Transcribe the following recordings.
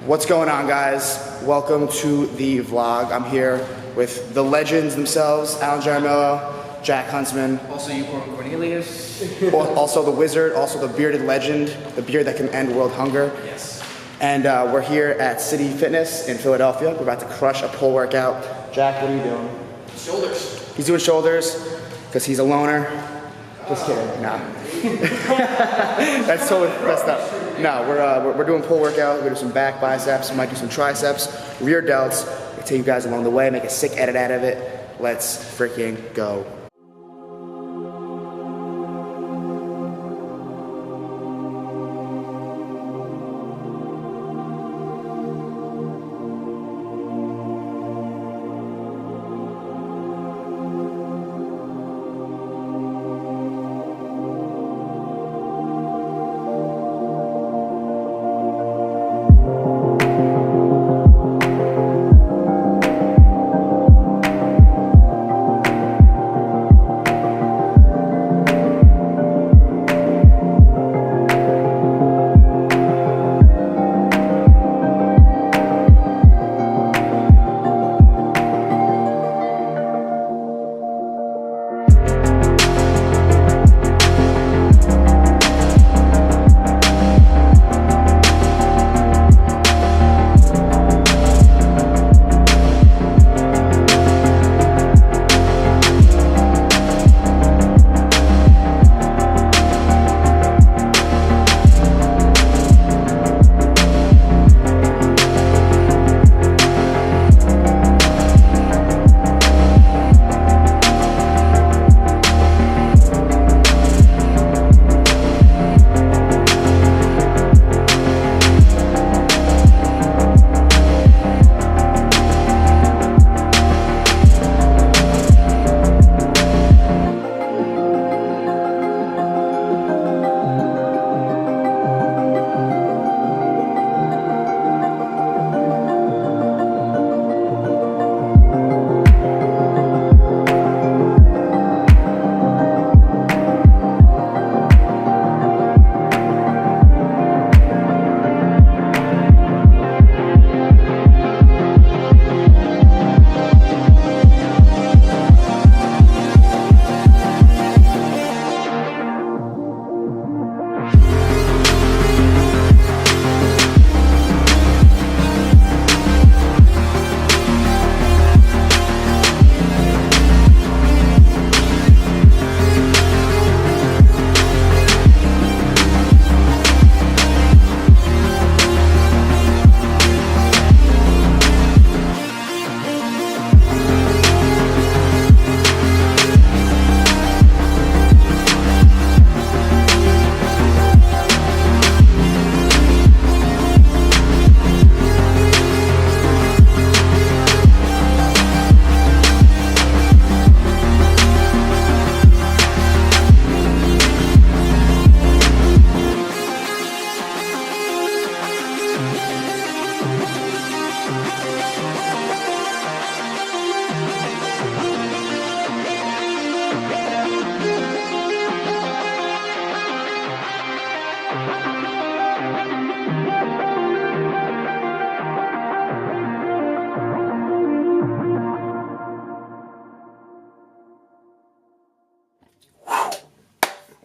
What's going on, guys? Welcome to the vlog. I'm here with the legends themselves, Alan Jaramillo, Jack Huntsman. Also Euphoric Cornelius. Also the wizard, also the bearded legend, the beard that can end world hunger. Yes. And we're here at City Fitness in Philadelphia. We're about to crush a pole workout. Jack, what are you doing? Shoulders. He's doing shoulders because he's a loner. Just kidding. Nah. That's totally messed up. No, we're doing pull workout. We're gonna do some back biceps. We might do some triceps, rear delts. We'll take you guys along the way, make a sick edit out of it. Let's freaking go.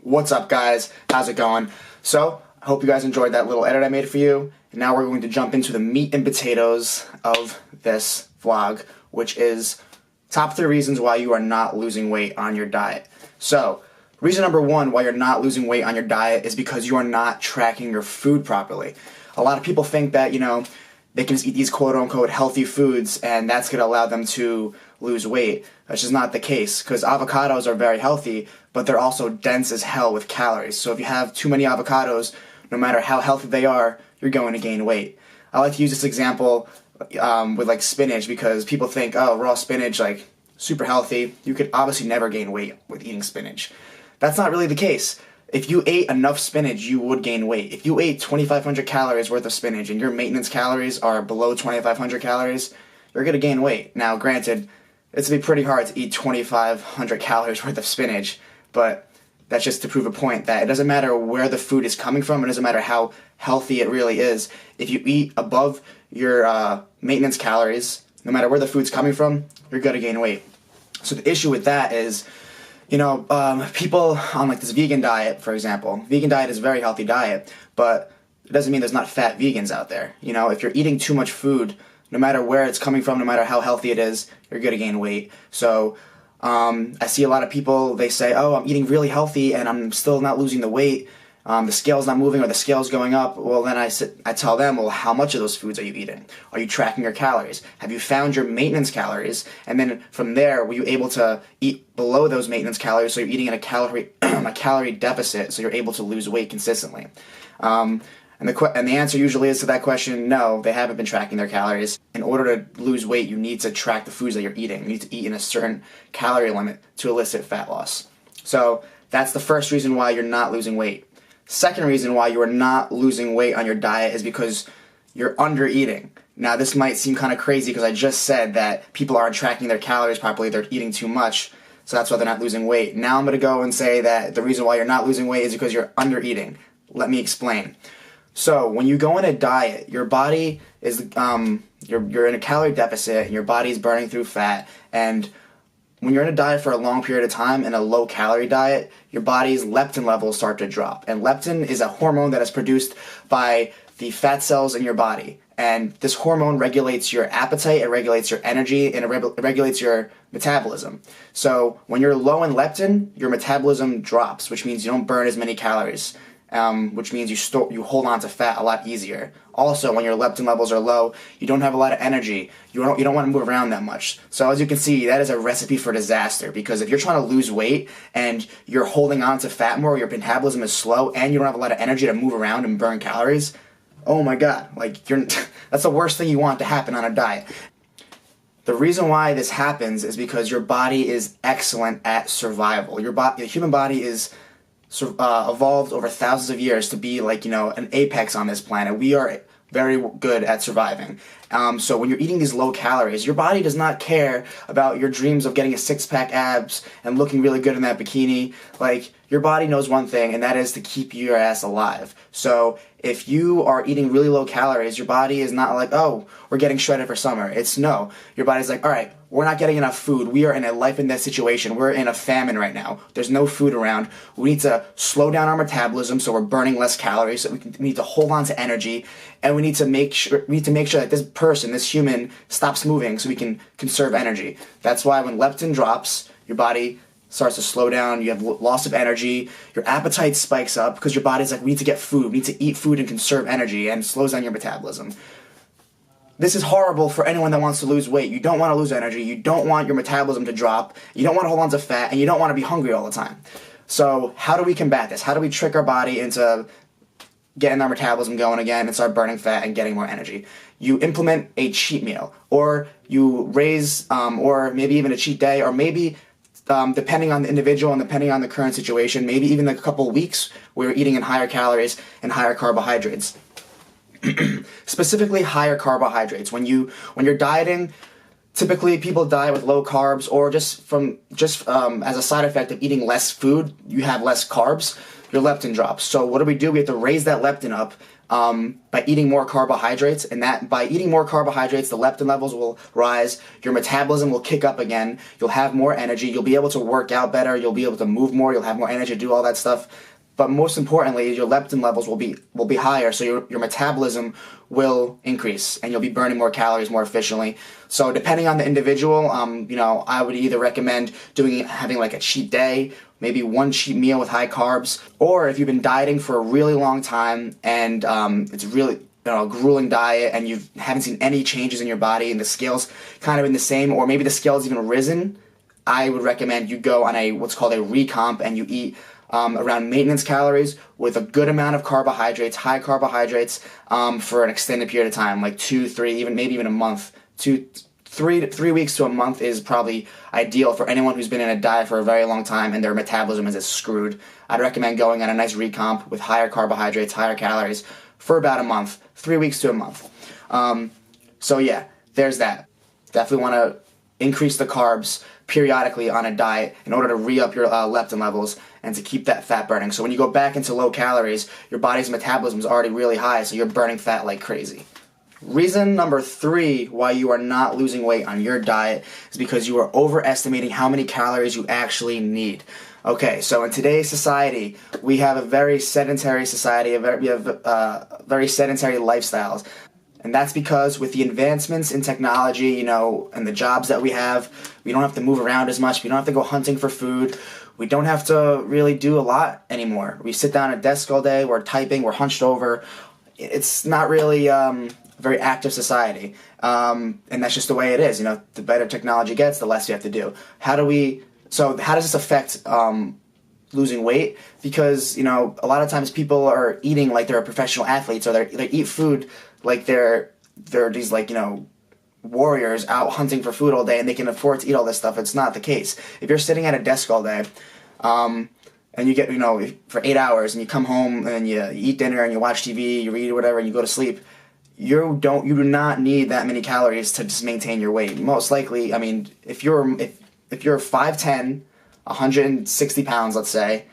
What's up, guys? How's it going? So, I hope you guys enjoyed that little edit I made for you. And now we're going to jump into the meat and potatoes of this vlog, which is top 3 reasons why you are not losing weight on your diet. So, reason number 1 why you're not losing weight on your diet is because you are not tracking your food properly. A lot of people think that, they can just eat these quote-unquote healthy foods and that's going to allow them to lose weight. That's just not the case, because avocados are very healthy, but they're also dense as hell with calories. So if you have too many avocados, no matter how healthy they are, you're going to gain weight. I like to use this example with like spinach, because people think, oh, raw spinach, like super healthy. You could obviously never gain weight with eating spinach. That's not really the case. If you ate enough spinach, you would gain weight. If you ate 2,500 calories worth of spinach and your maintenance calories are below 2,500 calories, you're going to gain weight. Now, granted, it's going to be pretty hard to eat 2,500 calories worth of spinach, but that's just to prove a point that it doesn't matter where the food is coming from. It doesn't matter how healthy it really is. If you eat above your maintenance calories, no matter where the food's coming from, you're going to gain weight. So the issue with that is, people on like this vegan diet, for example. Vegan diet is a very healthy diet, but it doesn't mean there's not fat vegans out there. If you're eating too much food, no matter where it's coming from, no matter how healthy it is, you're going to gain weight. So I see a lot of people, they say, oh, I'm eating really healthy and I'm still not losing the weight. The scale's not moving or the scale's going up. Well, then I tell them, well, how much of those foods are you eating? Are you tracking your calories? Have you found your maintenance calories? And then from there, were you able to eat below those maintenance calories so you're eating in a calorie deficit so you're able to lose weight consistently? And the answer usually is to that question, no, they haven't been tracking their calories. In order to lose weight, you need to track the foods that you're eating. You need to eat in a certain calorie limit to elicit fat loss. So that's the first reason why you're not losing weight. Second reason why you are not losing weight on your diet is because you're under eating. Now this might seem kind of crazy because I just said that people aren't tracking their calories properly, they're eating too much, so that's why they're not losing weight. Now I'm going to go and say that the reason why you're not losing weight is because you're under eating. Let me explain. So when you go on a diet, your body is you're in a calorie deficit and your body's burning through fat, and when you're in a diet for a long period of time, in a low-calorie diet, your body's leptin levels start to drop. And leptin is a hormone that is produced by the fat cells in your body. And this hormone regulates your appetite, it regulates your energy, and it regulates your metabolism. So when you're low in leptin, your metabolism drops, which means you don't burn as many calories. Which means you hold on to fat a lot easier. Also, when your leptin levels are low, you don't have a lot of energy. You don't want to move around that much. So as you can see, that is a recipe for disaster, because if you're trying to lose weight and you're holding on to fat more, your metabolism is slow, and you don't have a lot of energy to move around and burn calories, oh my god, that's the worst thing you want to happen on a diet. The reason why this happens is because your body is excellent at survival. The human body is evolved over thousands of years to be an apex on this planet. We are very good at surviving. So when you're eating these low calories, your body does not care about your dreams of getting a six-pack abs and looking really good in that bikini. Your body knows one thing, and that is to keep your ass alive. So if you are eating really low calories, your body is not like, oh, we're getting shredded for summer. It's no. Your body's like, all right, we're not getting enough food. We are in a life and death situation. We're in a famine right now. There's no food around. We need to slow down our metabolism so we're burning less calories. So we need to hold on to energy, and we need to make sure that this human, stops moving so we can conserve energy. That's why when leptin drops, your body starts to slow down, you have loss of energy, your appetite spikes up because your body's like, we need to get food, we need to eat food and conserve energy, and slows down your metabolism. This is horrible for anyone that wants to lose weight. You don't want to lose energy, you don't want your metabolism to drop, you don't want to hold on to fat, and you don't want to be hungry all the time. So how do we combat this? How do we trick our body into getting our metabolism going again and start burning fat and getting more energy? You implement a cheat meal, or you raise, or maybe even a cheat day, or maybe depending on the individual and depending on the current situation, maybe even a couple weeks where you're eating in higher calories and higher carbohydrates. Specifically higher carbohydrates. When you're dieting, typically people diet with low carbs, or just as a side effect of eating less food, you have less carbs, your leptin drops. So what do? We have to raise that leptin up by eating more carbohydrates, and that by eating more carbohydrates, the leptin levels will rise, your metabolism will kick up again, you'll have more energy, you'll be able to work out better, you'll be able to move more, you'll have more energy to do all that stuff. But most importantly, your leptin levels will be higher, so your metabolism will increase, and you'll be burning more calories more efficiently. So depending on the individual, I would either recommend having like a cheat day, maybe one cheat meal with high carbs, or if you've been dieting for a really long time and it's really a grueling diet and you haven't seen any changes in your body and the scale's kind of been the same, or maybe the scale's even risen, I would recommend you go on what's called a recomp, and you eat around maintenance calories with a good amount of carbohydrates, high carbohydrates, for an extended period of time, like 2, 3, maybe even a month. 3 weeks to a month is probably ideal for anyone who's been in a diet for a very long time and their metabolism is screwed. I'd recommend going on a nice recomp with higher carbohydrates, higher calories for about a month, 3 weeks to a month. So yeah, there's that. Definitely want to increase the carbs periodically on a diet in order to re-up your leptin levels and to keep that fat burning. So when you go back into low calories, your body's metabolism is already really high, so you're burning fat like crazy. Reason number 3 why you are not losing weight on your diet is because you are overestimating how many calories you actually need. Okay, so in today's society, we have a very sedentary society, we have very sedentary lifestyles. And that's because with the advancements in technology, you know, and the jobs that we have, we don't have to move around as much, we don't have to go hunting for food, we don't have to really do a lot anymore. We sit down at a desk all day, we're typing, we're hunched over. It's not really a very active society. And that's just the way it is. You know, the better technology gets, the less you have to do. How does this affect losing weight? Because, you know, a lot of times people are eating like they're professional athletes, or they eat food like they're these, like, you know, warriors out hunting for food all day and they can afford to eat all this stuff. It's not the case. If you're sitting at a desk all day, and you get, you know, for 8 hours, and you come home and you eat dinner and you watch TV, you read whatever, and you go to sleep, you do not need that many calories to just maintain your weight. Most likely, I mean, if you're 5'10", 160 pounds, let's say,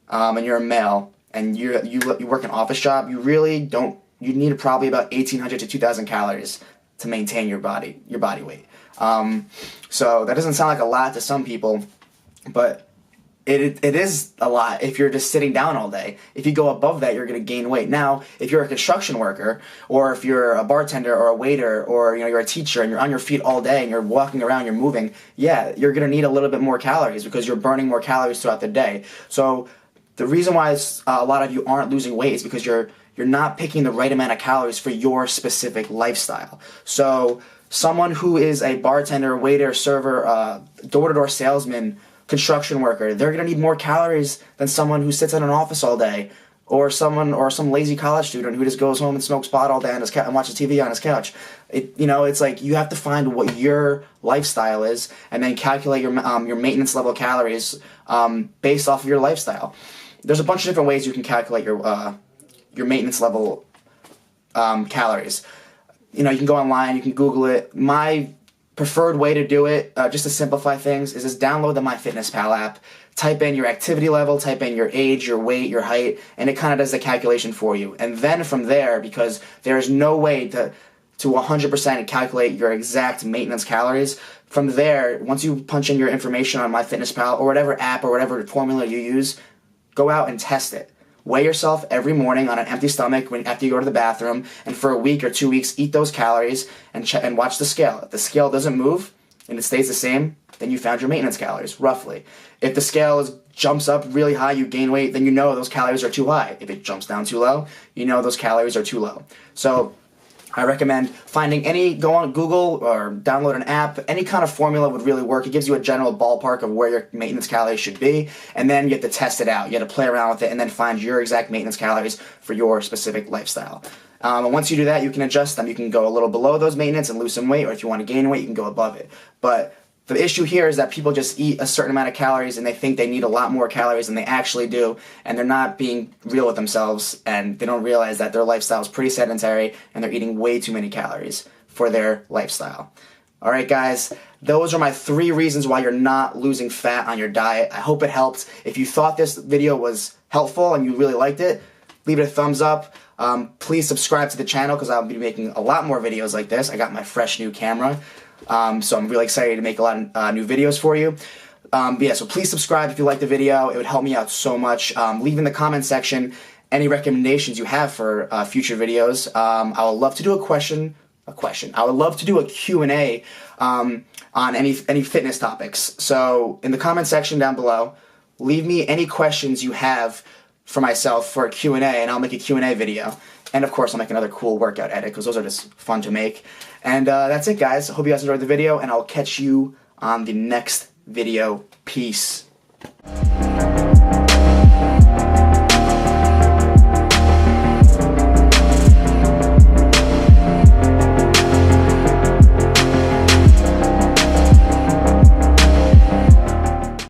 and you're a male, and you work an office job, you really don't. You need probably about 1,800 to 2,000 calories to maintain your body weight. So that doesn't sound like a lot to some people, but it is a lot if you're just sitting down all day. If you go above that, you're going to gain weight. Now, if you're a construction worker, or if you're a bartender or a waiter, or, you know, you're a teacher and you're on your feet all day and you're walking around, you're moving, yeah, you're going to need a little bit more calories because you're burning more calories throughout the day. So the reason why a lot of you aren't losing weight is because you're not picking the right amount of calories for your specific lifestyle. So someone who is a bartender, waiter, server, door-to-door salesman, construction worker, they're going to need more calories than someone who sits in an office all day, or some lazy college student who just goes home and smokes pot all day on his and watches TV on his couch. It's like you have to find what your lifestyle is and then calculate your maintenance level calories based off of your lifestyle. There's a bunch of different ways you can calculate your maintenance level calories. You know, you can go online, you can Google it. My preferred way to do it, just to simplify things, is just download the MyFitnessPal app, type in your activity level, type in your age, your weight, your height, and it kind of does the calculation for you. And then from there, because there's no way to 100% calculate your exact maintenance calories, from there, once you punch in your information on MyFitnessPal or whatever app or whatever formula you use, go out and test it. Weigh yourself every morning on an empty stomach after you go to the bathroom, and for a week or 2 weeks, eat those calories and watch the scale. If the scale doesn't move and it stays the same, then you found your maintenance calories, roughly. If the scale jumps up really high, you gain weight, then you know those calories are too high. If it jumps down too low, you know those calories are too low. So I recommend go on Google or download an app. Any kind of formula would really work. It gives you a general ballpark of where your maintenance calories should be, and then you have to test it out. You have to play around with it and then find your exact maintenance calories for your specific lifestyle. And once you do that, you can adjust them. You can go a little below those maintenance and lose some weight, or if you want to gain weight, you can go above it. But the issue here is that people just eat a certain amount of calories and they think they need a lot more calories than they actually do, and they're not being real with themselves, and they don't realize that their lifestyle is pretty sedentary and they're eating way too many calories for their lifestyle. Alright guys, those are my 3 reasons why you're not losing fat on your diet. I hope it helped. If you thought this video was helpful and you really liked it, leave it a thumbs up. Please subscribe to the channel because I'll be making a lot more videos like this. I got my fresh new camera. So I'm really excited to make a lot of new videos for you. Yeah, so please subscribe if you like the video. It would help me out so much. Leave in the comment section any recommendations you have for future videos. I would love to do I would love to do a Q&A on any fitness topics. So in the comment section down below, leave me any questions you have for myself for a Q&A, and I'll make a Q&A video. And of course, I'll make another cool workout edit because those are just fun to make. And that's it, guys. I hope you guys enjoyed the video, and I'll catch you on the next video. Peace.